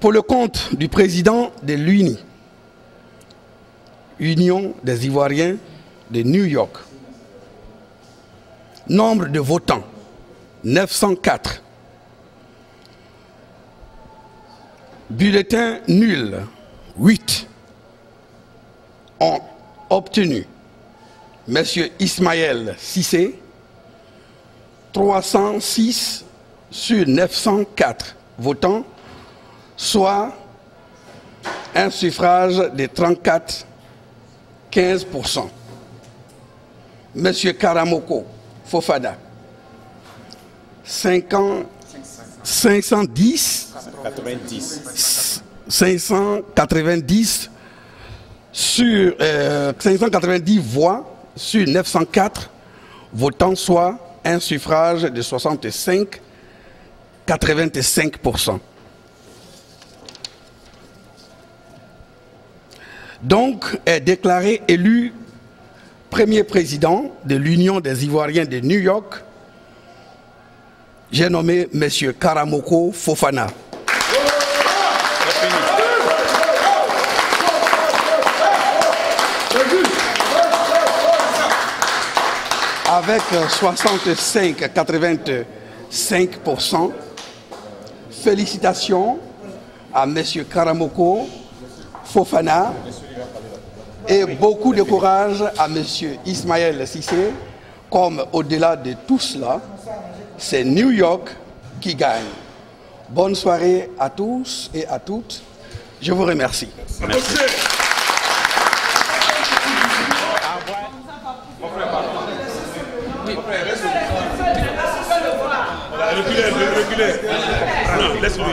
Pour le compte du président de l'UNI, Union des Ivoiriens de New York, nombre de votants, 904. Bulletins nuls, 8. Ont obtenu M. Ismaël Cissé, 306 sur 904 votants, soit un suffrage de 34,15%. M. Karamoko Fofana, 590 sur 590 voix sur 904 votants, soit un suffrage de 65,85%. Donc est déclaré élu premier président de l'Union des Ivoiriens de New York. J'ai nommé M. Karamoko Fofana. Avec 65,85%. Félicitations à M. Karamoko Fofana et beaucoup de courage à M. Ismaël Cissé, comme au-delà de tout cela, c'est New York qui gagne. Bonne soirée à tous et à toutes. Je vous remercie. Merci. Reculez. Non, laisse-moi.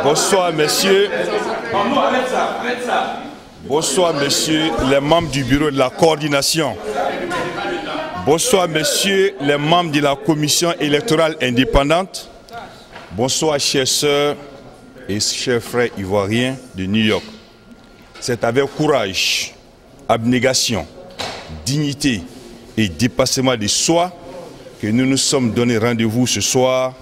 Bonsoir, messieurs. Bonsoir, messieurs, les membres du bureau de la coordination. Bonsoir, messieurs, les membres de la commission électorale indépendante. Bonsoir, chères sœurs et chers frères ivoiriens de New York. C'est avec courage, abnégation, dignité et dépassement de soi que nous nous sommes donné rendez-vous ce soir,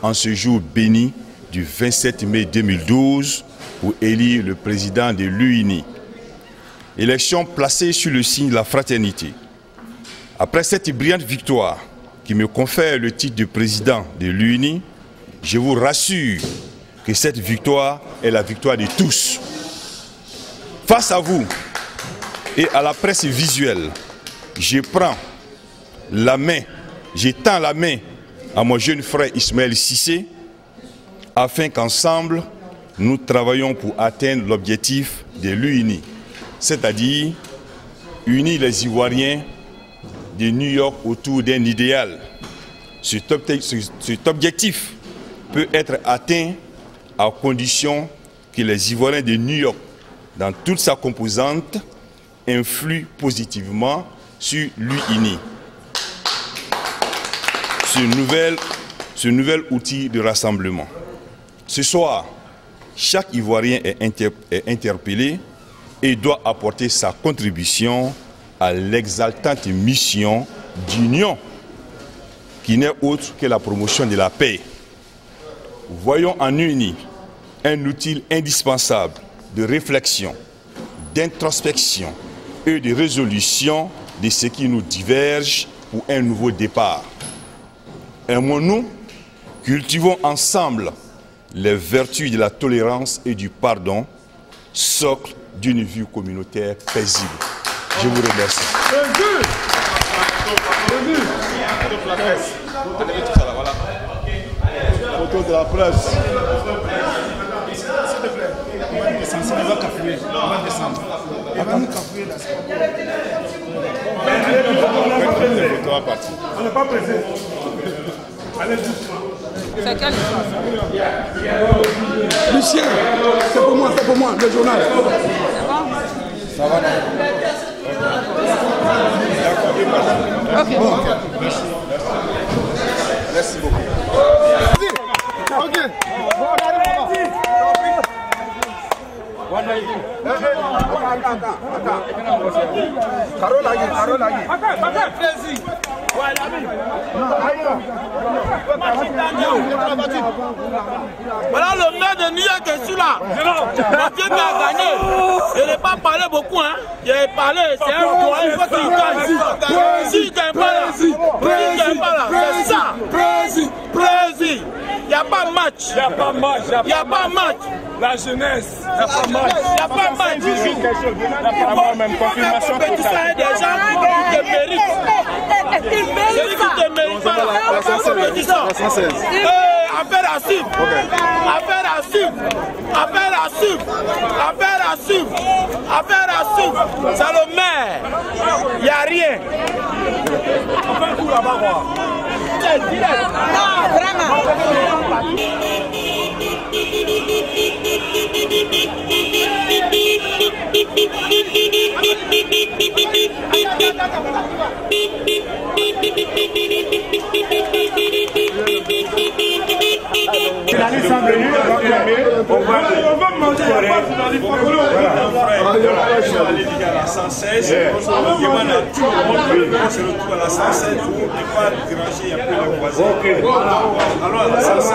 en ce jour béni du 27 mai 2012, pour élire le président de l'UNI. Élection placée sur le signe de la fraternité. Après cette brillante victoire qui me confère le titre de président de l'UNI, je vous rassure que cette victoire est la victoire de tous. Face à vous et à la presse visuelle, je prends la main, je tends la main à mon jeune frère Ismaël Cissé, afin qu'ensemble, nous travaillions pour atteindre l'objectif de l'UNI, c'est-à-dire unir les Ivoiriens de New York autour d'un idéal. Cet objectif peut être atteint à condition que les Ivoiriens de New York, dans toute sa composante, influent positivement sur l'UNI. Ce nouvel outil de rassemblement. Ce soir, chaque Ivoirien est interpellé et doit apporter sa contribution à l'exaltante mission d'union qui n'est autre que la promotion de la paix. Voyons en UNI un outil indispensable de réflexion, d'introspection et de résolution de ce qui nous diverge pour un nouveau départ. Aimons-nous, cultivons ensemble les vertus de la tolérance et du pardon, socle d'une vie communautaire paisible. Je vous remercie. Photo de la presse. On n'est pas pressé. Allez doucement. C'est quelle histoire? Lucien, c'est pour moi, le journal. Ça va? Ok. Bon. Merci beaucoup. Ok. Voilà le maire de New York est sur là. Mathieu qui a gagné. Je n'ai pas parlé beaucoup, hein. J'ai parlé, c'est un droit, il faut qu'il gagne. S'il ne gagne pas là, c'est ça. Président. Il n'y a pas de match. Il n'y a pas de match. La jeunesse, il n'y a pas de match. Il n'y a pas de match du tout. Il n'y a pas de même confirmation totale. Il y a des gens qui te méritent. Celui qui te mérite pas la compétition. Affaire à suivre. Affaire à suivre. Affaire à suivre. Affaire à suivre. Affaire à suivre. C'est le maire. Il n'y a rien. On fait tout là-bas, moi. Non, vraiment. Finalistes sont venus, on va manger la pâte dans les poivrons. À la 116, on demande à tout le monde de se retrouver à la 116 pour ne pas déranger un peu les voisins. Alors à la 116.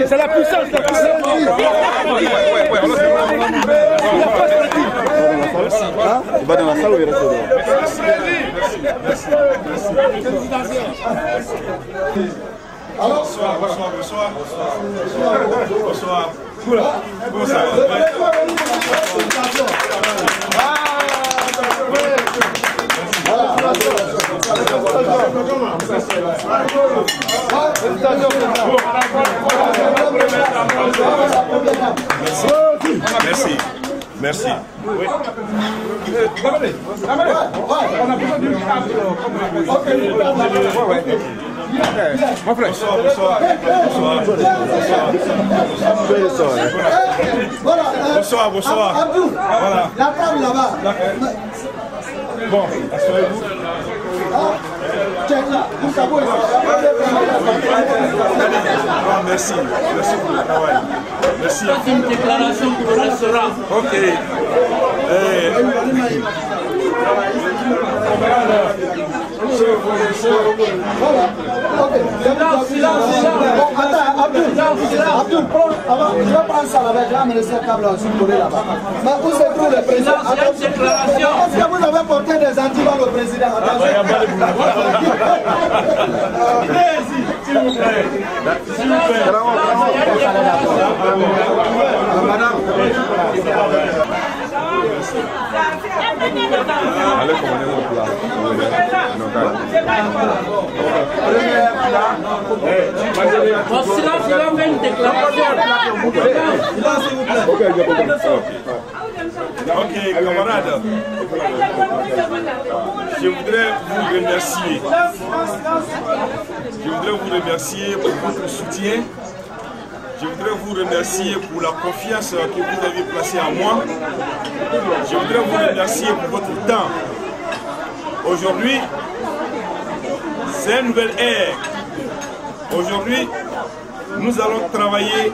C'est la puissance, la puissance. Il va dans la salle ou il reste dehors? Bonsoir. Merci. Oui. Mon frère. Bonsoir. Voilà. La table là-bas. Bon, asseyez-vous. Merci pour le travail. Merci. C'est une déclaration pour le restaurant. Ok. Abdul, je vais prendre ça là-bas, je vais amener ce câble là-dessus pour là-bas. Mais où se trouve le président? Est-ce que vous avez porté des antivals au président? S'il vous plaît. Madame. Allez commander mon plat. Bon, silence, il va faire une déclaration. Ok, camarades. Je voudrais vous remercier. Pour votre soutien. Je voudrais vous remercier pour la confiance que vous avez placée en moi. Je voudrais vous remercier pour votre temps. Aujourd'hui, c'est une nouvelle ère. Aujourd'hui, nous allons travailler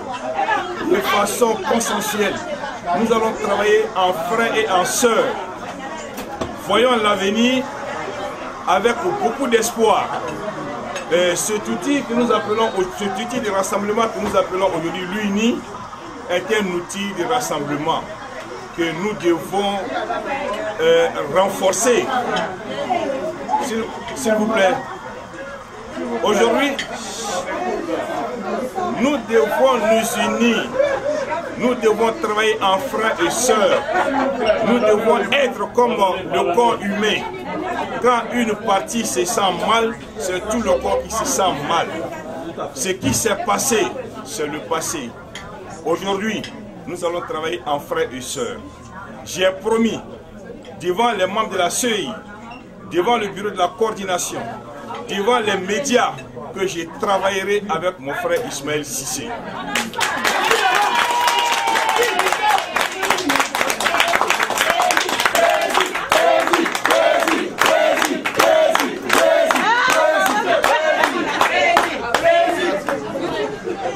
de façon consensuelle. Nous allons travailler en frères et en sœurs. Voyons l'avenir avec beaucoup d'espoir. Cet outil que nous appelons, cet outil de rassemblement que nous appelons aujourd'hui l'UNI est un outil de rassemblement que nous devons renforcer. S'il vous plaît. Aujourd'hui, nous devons nous unir. Nous devons travailler en frères et sœurs. Nous devons être comme le corps humain. Quand une partie se sent mal, c'est tout le corps qui se sent mal. Ce qui s'est passé, c'est le passé. Aujourd'hui, nous allons travailler en frères et sœurs. J'ai promis, devant les membres de la CEI, devant le bureau de la coordination, devant les médias, que je travaillerai avec mon frère Ismaël Cissé.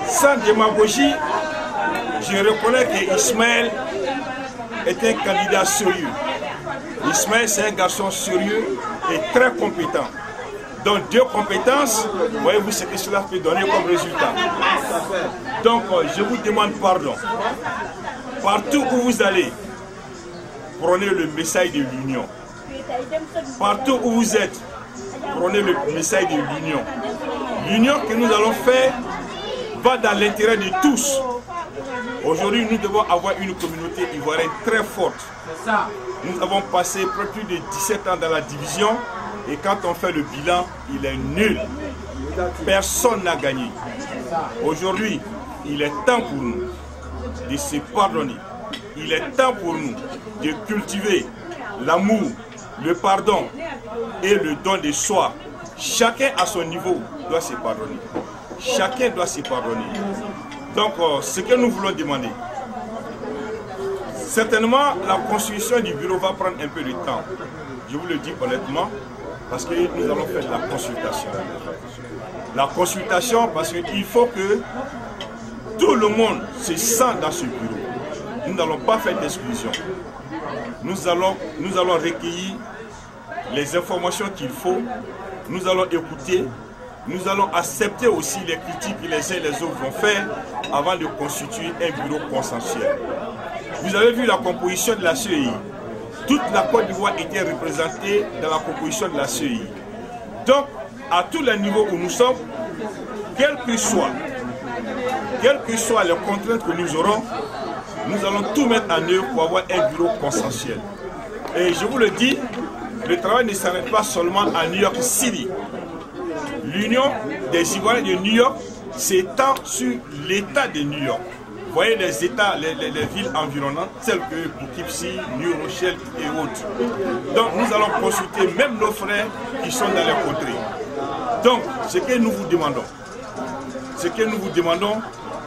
Sans démagogie, je reconnais que Ismaël est un candidat sérieux. Ismaël, c'est un garçon sérieux et très compétent. Donc, deux compétences, voyez-vous ce que cela peut donner comme résultat. Donc, je vous demande pardon. Partout où vous allez, prenez le message de l'union. Partout où vous êtes, prenez le message de l'union. L'union que nous allons faire va dans l'intérêt de tous. Aujourd'hui, nous devons avoir une communauté ivoirienne très forte. Nous avons passé plus de 17 ans dans la division et quand on fait le bilan, il est nul. Personne n'a gagné. Aujourd'hui, il est temps pour nous de se pardonner. Il est temps pour nous de cultiver l'amour, le pardon et le don de soi. Chacun à son niveau doit se pardonner. Chacun doit se pardonner. Donc, ce que nous voulons demander, certainement, la constitution du bureau va prendre un peu de temps. Je vous le dis honnêtement, parce que nous allons faire de la consultation. La consultation, parce qu'il faut que tout le monde se sente dans ce bureau. Nous n'allons pas faire d'exclusion. Nous allons recueillir les informations qu'il faut. Nous allons écouter. Nous allons accepter aussi les critiques que les uns et les autres vont faire avant de constituer un bureau consensuel. Vous avez vu la composition de la CEI. Toute la Côte d'Ivoire était représentée dans la composition de la CEI. Donc, à tous les niveaux où nous sommes, quelles que soient les contraintes que nous aurons, nous allons tout mettre en œuvre pour avoir un bureau consensuel. Et je vous le dis, le travail ne s'arrête pas seulement à New York City. L'Union des Ivoiriens de New York s'étend sur l'État de New York. Vous voyez les États, les villes environnantes, telles que Poughkeepsie, New Rochelle et autres. Donc nous allons consulter même nos frères qui sont dans les contrées. Donc ce que nous vous demandons,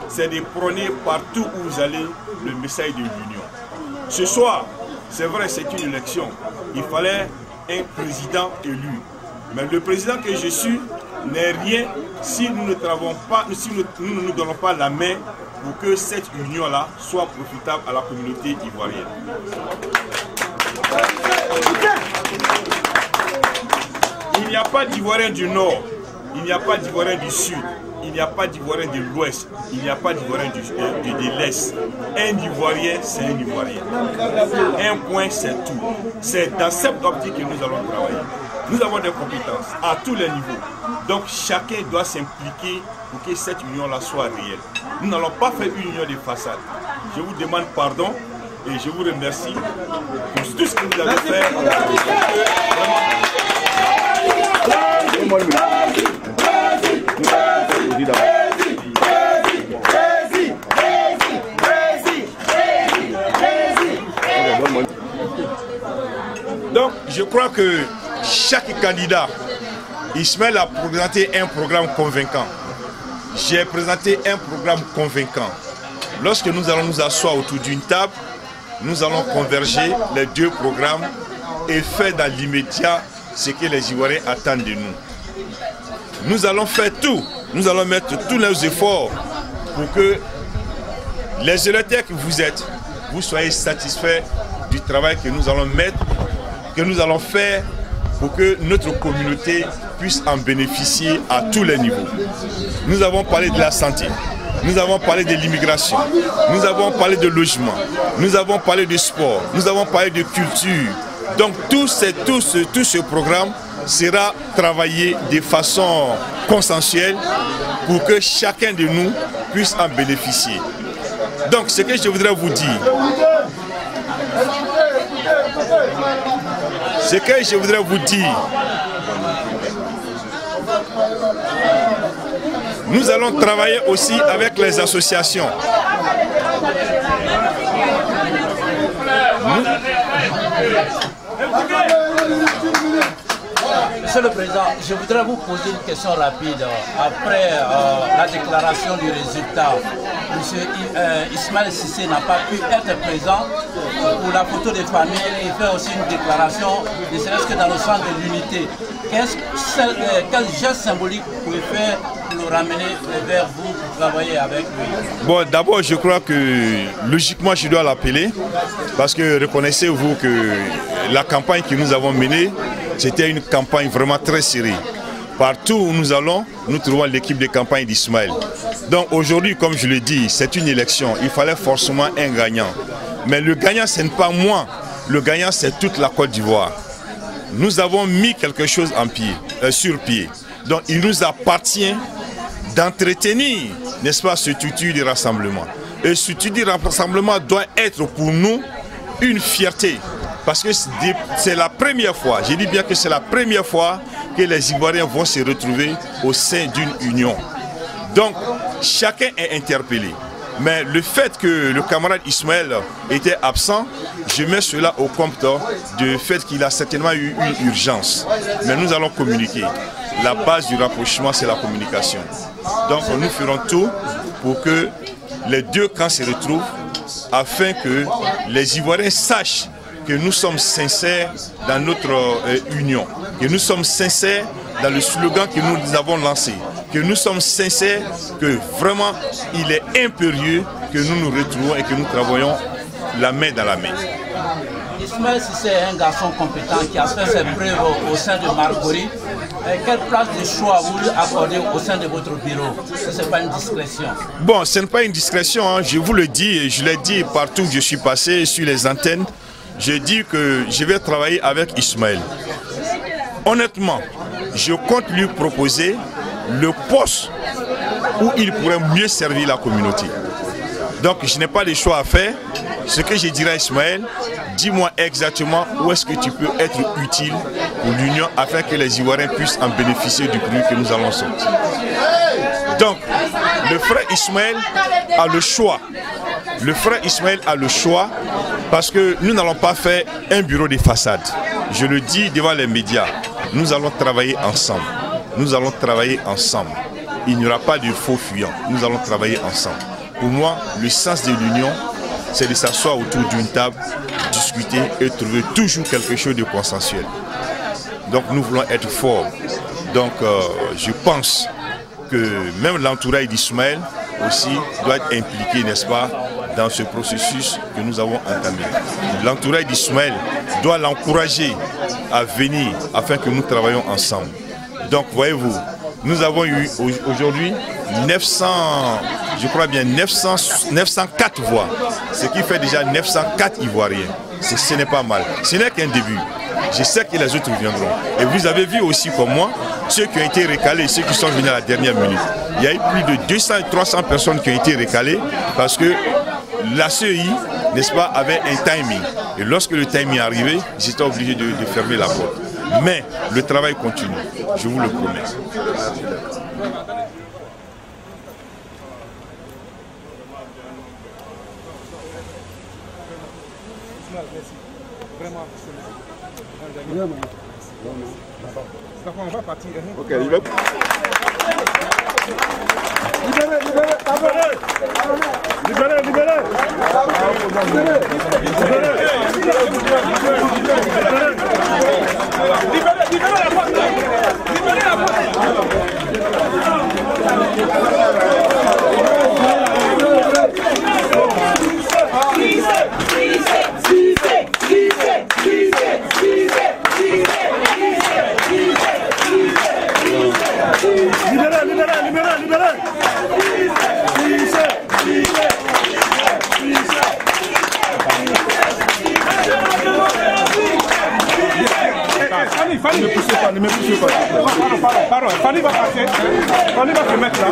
c'est de prôner partout où vous allez le message de l'Union. Ce soir, c'est vrai, c'est une élection. Il fallait un président élu. Mais le président que je suis n'est rien si nous ne travaillons pas, si nous ne nous donnons pas la main pour que cette union-là soit profitable à la communauté ivoirienne. Il n'y a pas d'Ivoirien du Nord, il n'y a pas d'Ivoirien du Sud, il n'y a pas d'Ivoirien de l'Ouest, il n'y a pas d'Ivoirien de l'Est. Un Ivoirien, c'est un Ivoirien. Un point, c'est tout. C'est dans cette optique que nous allons travailler. Nous avons des compétences à tous les niveaux. Donc chacun doit s'impliquer pour que cette union-là soit réelle. Nous n'allons pas faire une union de façade. Je vous demande pardon et je vous remercie pour tout ce que vous avez fait. Donc je crois que chaque candidat, Ismaël a présenté un programme convaincant. J'ai présenté un programme convaincant. Lorsque nous allons nous asseoir autour d'une table, nous allons converger les deux programmes et faire dans l'immédiat ce que les Ivoiriens attendent de nous. Nous allons faire tout, nous allons mettre tous nos efforts pour que les électeurs que vous êtes, vous soyez satisfaits du travail que nous allons mettre, que nous allons faire pour que notre communauté puisse en bénéficier à tous les niveaux. Nous avons parlé de la santé, nous avons parlé de l'immigration, nous avons parlé de logement, nous avons parlé de sport, nous avons parlé de culture. Donc tout ce programme sera travaillé de façon consensuelle pour que chacun de nous puisse en bénéficier. Donc ce que je voudrais vous dire, nous allons travailler aussi avec les associations. Monsieur le Président, je voudrais vous poser une question rapide. Après la déclaration du résultat, M. Ismaël Cissé n'a pas pu être présent pour la photo des familles et faire aussi une déclaration, ne serait-ce que dans le sens de l'unité. Quel geste symbolique vous pouvez faire pour le ramener vers vous pour travailler avec lui? Bon, d'abord, je crois que logiquement, je dois l'appeler parce que reconnaissez-vous que la campagne que nous avons menée, c'était une campagne vraiment très serrée. Partout où nous allons, nous trouvons l'équipe de campagne d'Ismaël. Donc aujourd'hui, comme je le dis, c'est une élection. Il fallait forcément un gagnant. Mais le gagnant, ce n'est pas moi. Le gagnant, c'est toute la Côte d'Ivoire. Nous avons mis quelque chose sur pied. Donc il nous appartient d'entretenir, n'est-ce pas, ce tutu de rassemblement. Et ce tutu de rassemblement doit être pour nous une fierté. Parce que c'est la première fois, je dis bien que c'est la première fois que les Ivoiriens vont se retrouver au sein d'une union. Donc, chacun est interpellé. Mais le fait que le camarade Ismaël était absent, je mets cela au compte du fait qu'il a certainement eu une urgence. Mais nous allons communiquer. La base du rapprochement, c'est la communication. Donc, nous ferons tout pour que les deux camps se retrouvent afin que les Ivoiriens sachent que nous sommes sincères dans notre union, que nous sommes sincères dans le slogan que nous avons lancé, que nous sommes sincères que vraiment il est impérieux que nous nous retrouvons et que nous travaillons la main dans la main. Ismaël Cissé est un garçon compétent qui a fait ses preuves au sein de Marcory. Quelle place de choix vous lui accordez au sein de votre bureau? Ce n'est pas une discrétion. Bon, ce n'est pas une discrétion, hein. Je vous le dis et je l'ai dit partout où je suis passé sur les antennes. Je dis que je vais travailler avec Ismaël. Honnêtement, je compte lui proposer le poste où il pourrait mieux servir la communauté. Donc je n'ai pas de choix à faire. Ce que je dirais à Ismaël, dis-moi exactement où est-ce que tu peux être utile pour l'Union afin que les Ivoiriens puissent en bénéficier du produit que nous allons sortir. Donc, le frère Ismaël a le choix. Le frère Ismaël a le choix parce que nous n'allons pas faire un bureau de façade. Je le dis devant les médias, nous allons travailler ensemble. Nous allons travailler ensemble. Il n'y aura pas de faux fuyants. Nous allons travailler ensemble. Pour moi, le sens de l'union, c'est de s'asseoir autour d'une table, discuter et trouver toujours quelque chose de consensuel. Donc nous voulons être forts. Donc je pense que même l'entourage d'Ismaël aussi doit être impliqué, n'est-ce pas, dans ce processus que nous avons entamé. L'entourage d'Ismaël doit l'encourager à venir afin que nous travaillions ensemble. Donc voyez-vous, nous avons eu aujourd'hui 904 voix, ce qui fait déjà 904 Ivoiriens. Ce n'est pas mal. Ce n'est qu'un début. Je sais que les autres viendront. Et vous avez vu aussi comme moi, ceux qui ont été recalés, ceux qui sont venus à la dernière minute. Il y a eu plus de 200 et 300 personnes qui ont été recalées parce que la CEI, n'est-ce pas, avait un timing. Et lorsque le timing est arrivé, j'étais obligé de fermer la porte. Mais le travail continue, je vous le promets. On va partir. Ok, il va. Libérez, libérez. ne me touche pas. Pardon, Fanny va passer. Fanny va se mettre là.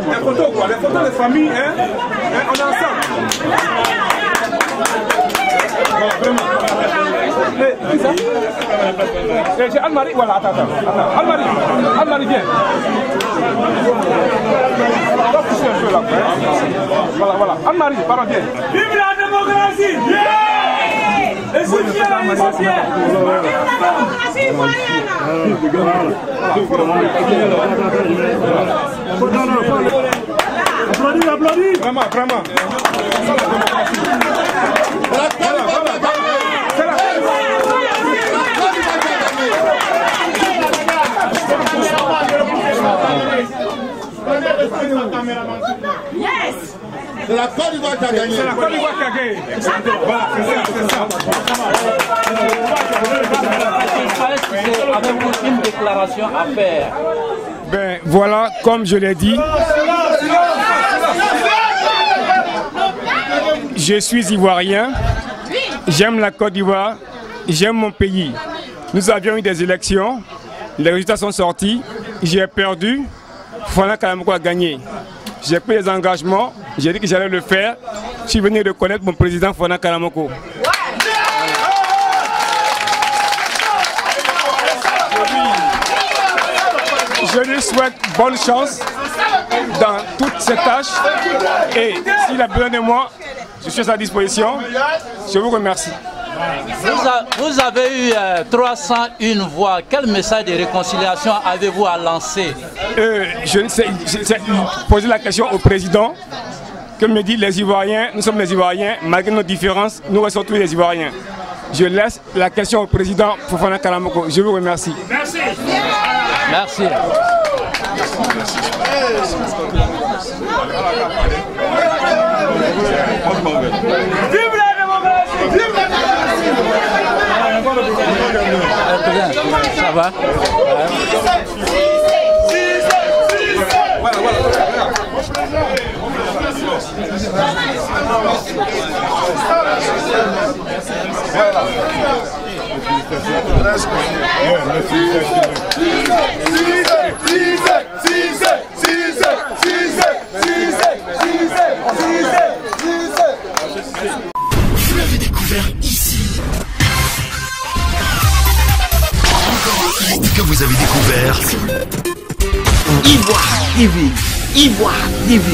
Les photos quoi, les photos de famille, hein, on est ensemble. Voilà, vraiment. J'ai Anne-Marie, voilà, attends. Anne-Marie, viens. On va pousser un peu là. Voilà. Anne-Marie, pardon, viens. Vive la démocratie! Yeah! Et soutien à l'essentiel! Vive la démocratie ivoirienne! Applaudis! Vraiment. C'est la démocratie. Yes! C'est la Côte d'Ivoire qui a gagné. C'est la Côte d'Ivoire qui a gagné. Voilà, c'est ça. Avez-vous une déclaration à faire? Ben voilà, comme je l'ai dit, je suis ivoirien, j'aime la Côte d'Ivoire, j'aime mon pays. Nous avions eu des élections, les résultats sont sortis, j'ai perdu, Fofana Kalamogo a gagné. J'ai pris des engagements, j'ai dit que j'allais le faire, je suis venu reconnaître mon président Fofana Kalamogo. Je lui souhaite bonne chance dans toutes ses tâches et s'il a besoin de moi, je suis à sa disposition. Je vous remercie. Vous avez eu 301 voix. Quel message de réconciliation avez-vous à lancer? Je ne sais, poser la question au président. Comme me dit les Ivoiriens, nous sommes les Ivoiriens, malgré nos différences, nous restons tous les Ivoiriens. Je laisse la question au président Fofana Kalamogo. Je vous remercie. Merci. Merci. Vive la démocratie! Vive la démocratie! Ça va? Vous l'avez découvert ici. Que vous avez découvert Ivoire TV.